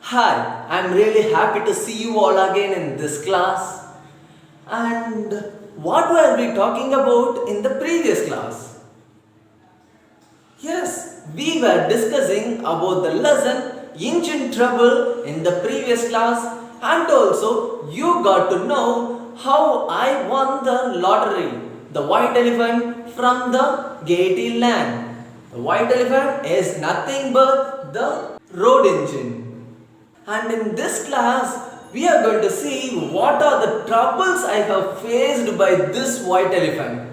Hi, I'm really happy to see you all again in this class. And what were we talking about in the previous class? Yes, we were discussing about the lesson engine trouble in the previous class, and also you got to know how I won the lottery, the white elephant from the Gaiety land. The white elephant is nothing but the road engine. And in this class, we are going to see what are the troubles I have faced by this white elephant.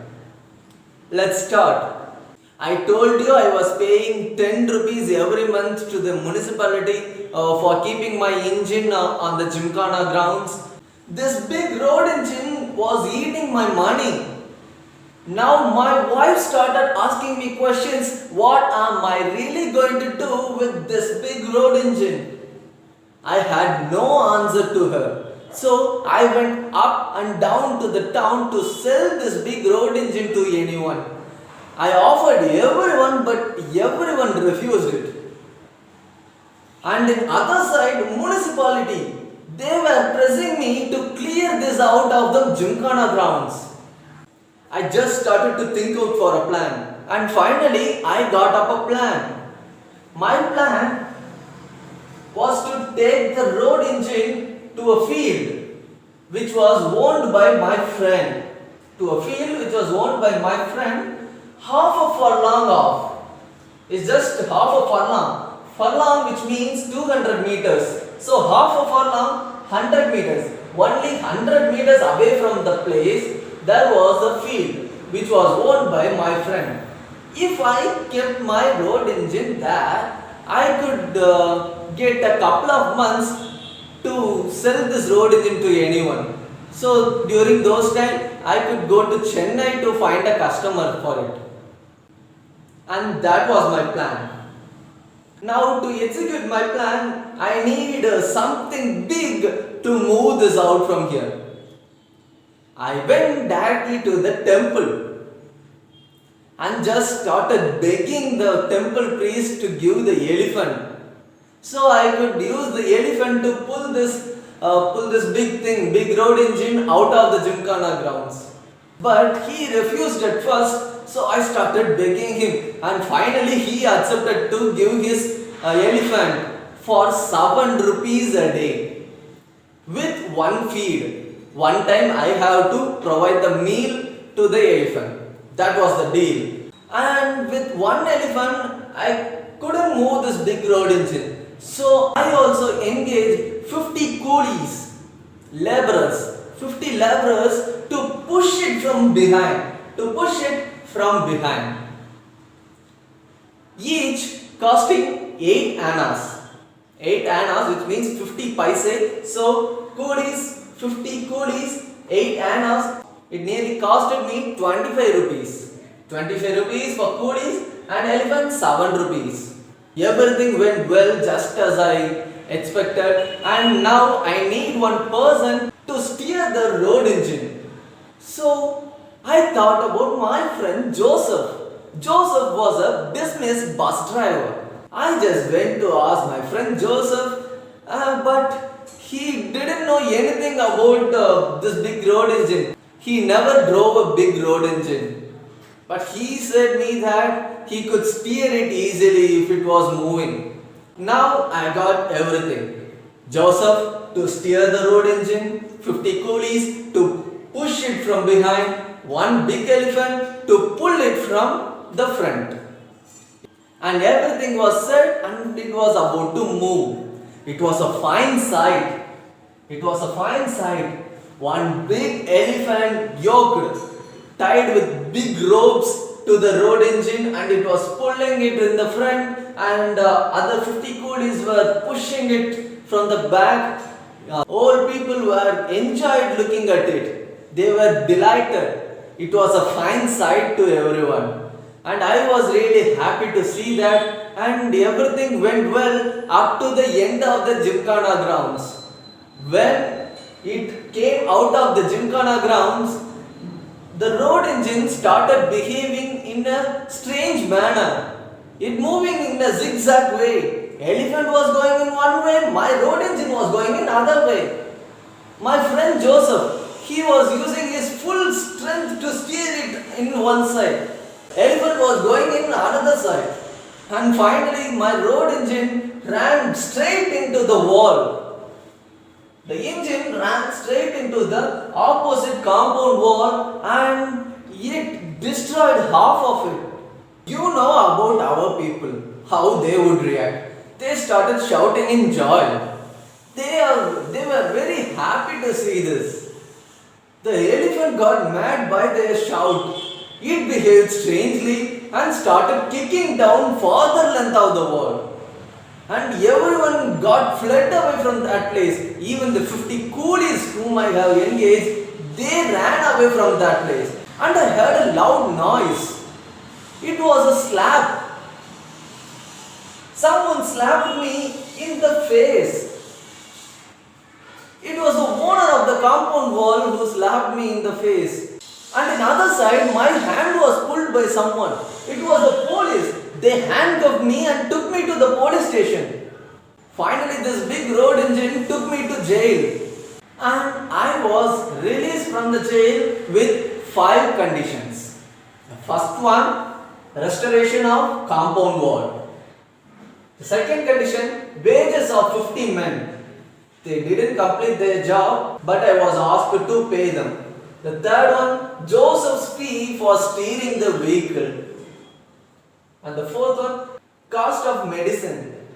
Let's start. I told you I was paying 10 rupees every month to the municipality for keeping my engine on the Gymkhana grounds. This big road engine was eating my money. Now my wife started asking me questions. What am I really going to do with this big road engine? I had no answer to her. So I went up and down to the town to sell this big road engine to anyone. I offered everyone, but everyone refused it. And in other side, municipality, they were pressing me to clear this out of the Gymkhana grounds. I just started to think out for a plan. And finally, I got up a plan. My plan was to take the road engine to a field which was owned by my friend. To a field which was owned by my friend, half a furlong off. It's just half a furlong. Furlong which means 200 meters. So half a furlong, 100 meters. Only 100 meters away from the place, there was a field which was owned by my friend. If I kept my road engine there, I could get a couple of months to sell this road engine to anyone. So during those times, I could go to Chennai to find a customer for it. And that was my plan. Now to execute my plan, I need something big to move this out from here. I went directly to the temple and just started begging the temple priest to give the elephant. So I could use the elephant to pull this big road engine out of the Gymkhana grounds. But he refused at first, so I started begging him, and finally he accepted to give his elephant for 7 rupees a day with one feed. One time I have to provide the meal to the elephant. That was the deal. And with one elephant, I couldn't move this big road engine. So I also engaged 50 coolies, laborers, 50 laborers to push it from behind. Each costing 8 annas. 8 annas, which means 50 paise. So coolies, 50 coolies, 8 annas. It nearly costed me 25 rupees. 25 rupees for coolies and elephant 7 rupees. Everything went well just as I expected, and now I need one person to steer the road engine. So I thought about my friend Joseph. Joseph was a business bus driver. I just went to ask my friend Joseph, but he didn't know anything about this big road engine. He never drove a big road engine. But he said me that he could steer it easily if it was moving. Now I got everything. Joseph to steer the road engine, 50 coolies to push it from behind, one big elephant to pull it from the front. And everything was set and it was about to move. It was a fine sight. One big elephant yoked, tied with big ropes to the road engine, and it was pulling it in the front, and other 50 coolies were pushing it from the back. Old people were enjoyed looking at it. They were delighted. It was a fine sight to everyone. And I was really happy to see that, and everything went well up to the end of the Gymkhana grounds. When it came out of the Gymkhana grounds, the road engine started behaving in a strange manner. It moving in a zigzag way. Elephant was going in one way, my road was going in other way. My friend Joseph, he was using his full strength to steer it in one side. Elephant was going in another side. And finally my road engine ran straight into the wall. The engine ran straight into the opposite compound wall and it destroyed half of it. You know about our people, how they would react. They started shouting in joy. They were very happy to see this. The elephant got mad by their shout. It behaved strangely and started kicking down further length of the wall. And everyone got fled away from that place. Even the 50 coolies whom I have engaged, they ran away from that place. And I heard a loud noise. It was a slap. Someone slapped me in the face. It was the owner of the compound wall who slapped me in the face. And on the other side, my hand was pulled by someone. It was the police. They handcuffed me and took me to the police station. Finally, this big road engine took me to jail. And I was released from the jail with 5 conditions. The first one, restoration of compound wall. The second condition, wages of 50 men. They didn't complete their job, but I was asked to pay them. The third one, Joseph's fee for steering the vehicle. And the fourth one, cost of medicine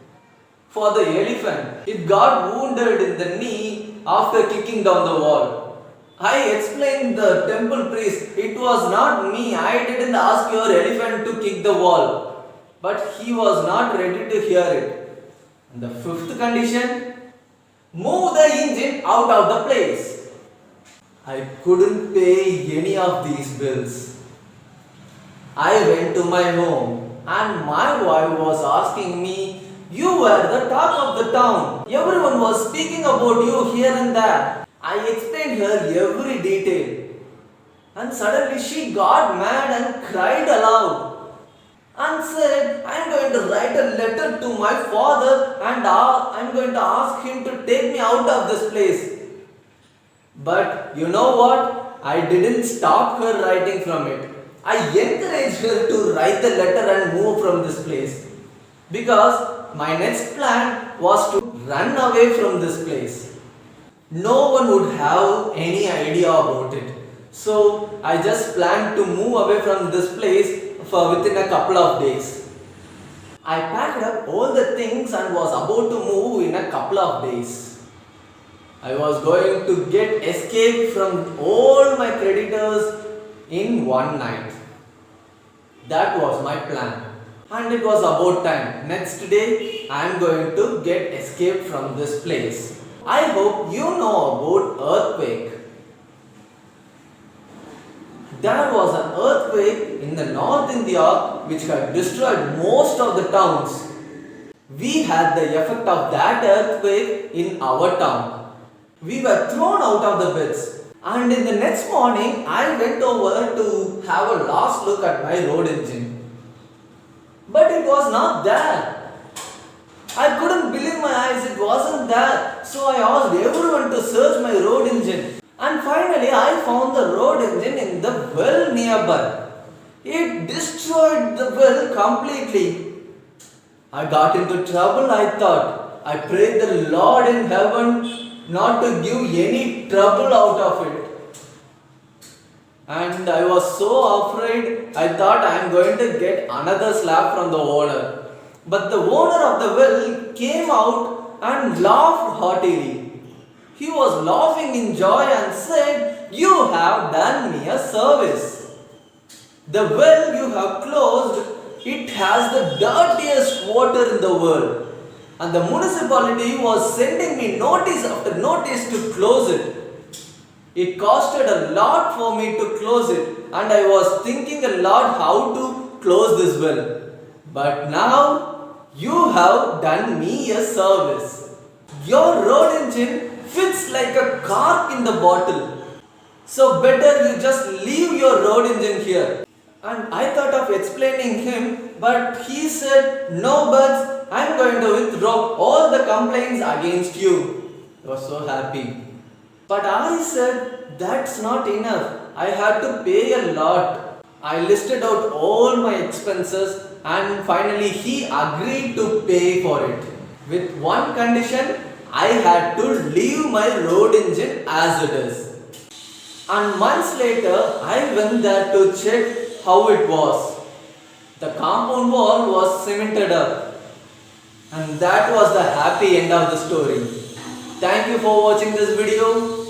for the elephant. It got wounded in the knee after kicking down the wall. I explained the temple priest, it was not me, I didn't ask your elephant to kick the wall. But he was not ready to hear it. And the fifth condition, move the engine out of the place. I couldn't pay any of these bills. I went to my home and my wife was asking me, you were the talk of the town. Everyone was speaking about you here and there. I explained her every detail. And suddenly she got mad and cried aloud and said, I am going to write a letter to my father and I am going to ask him to take me out of this place. But you know what? I didn't stop her writing from it. I encouraged her to write the letter and move from this place. Because my next plan was to run away from this place. No one would have any idea about it. So I just planned to move away from this place for within a couple of days. I packed up all the things and was about to move in a couple of days. I was going to get escape from all my creditors in one night. That was my plan. And it was about time. Next day, I am going to get escape from this place. I hope you know about earthquake. There was an earthquake in the North India which had destroyed most of the towns. We had the effect of that earthquake in our town. We were thrown out of the beds. And in the next morning, I went over to have a last look at my road engine. But it was not there. I couldn't believe my eyes, it wasn't there. So I asked everyone to search my road engine. And finally, I found the road engine in the well nearby. It destroyed the well completely. I got into trouble, I thought. I prayed the Lord in heaven not to give any trouble out of it. And I was so afraid, I thought I am going to get another slap from the owner. But the owner of the well came out and laughed heartily. He was laughing in joy and said, you have done me a service. The well you have closed, it has the dirtiest water in the world. And the municipality was sending me notice after notice to close it. It costed a lot for me to close it and I was thinking a lot how to close this well. But now you have done me a service. Your road engine fits like a cork in the bottle. So better you just leave your road engine here. And I thought of explaining him, but he said, "No, Buds, I'm going to withdraw all the complaints against you." I was so happy. But I said, "That's not enough. I had to pay a lot." I listed out all my expenses and finally he agreed to pay for it. With one condition, I had to leave my road engine as it is. And months later, I went there to check how it was. The compound wall was cemented up. And that was the happy end of the story. Thank you for watching this video.